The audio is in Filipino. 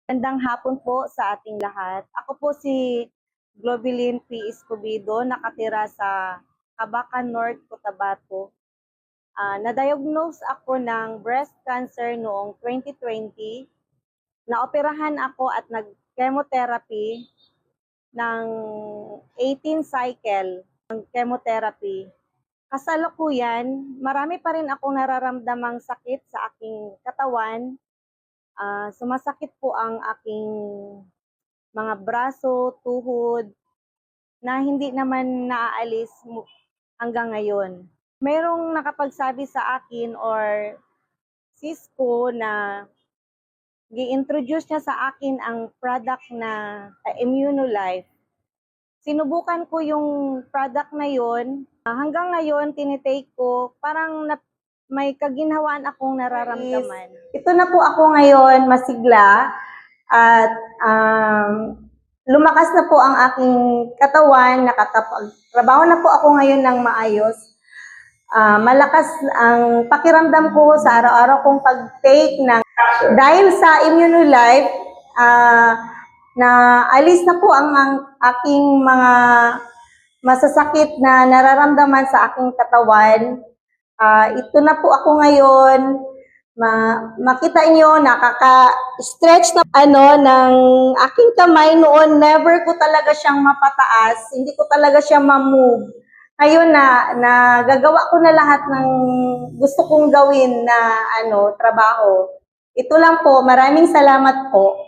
Magandang hapon po sa ating lahat. Ako po si Globilin P. Escobedo, nakatira sa Cabacan North, Cotabato. Na-diagnose ako ng breast cancer noong 2020. Naoperahan ako at nag-chemotherapy ng 18 cycle ng chemotherapy. Kasalukuyan, marami pa rin akong nararamdamang sakit sa aking katawan. Sumasakit po ang aking mga braso, tuhod, na hindi naman naaalis hanggang ngayon. Mayroong nakapagsabi sa akin or sis ko na gi-introduce niya sa akin ang product na Immunolife. Sinubukan ko yung product na yon. Hanggang ngayon, tinitake ko, parang may kaginhawaan akong nararamdaman. Ito na po ako ngayon, masigla, at lumakas na po ang aking katawan, nakakapagtrabaho na po ako ngayon ng maayos. Malakas ang pakiramdam ko sa araw-araw kong pag-take ng dahil sa Immunolife, na alis na po ang aking mga masasakit na nararamdaman sa aking katawan. Ito na po ako ngayon. Makita nyo, nakaka-stretch na ng aking kamay noon. Never ko talaga siyang mapataas. Hindi ko talaga siya ma-move. Ngayon na gagawa ko na lahat ng gusto kong gawin na trabaho. Ito lang po. Maraming salamat po.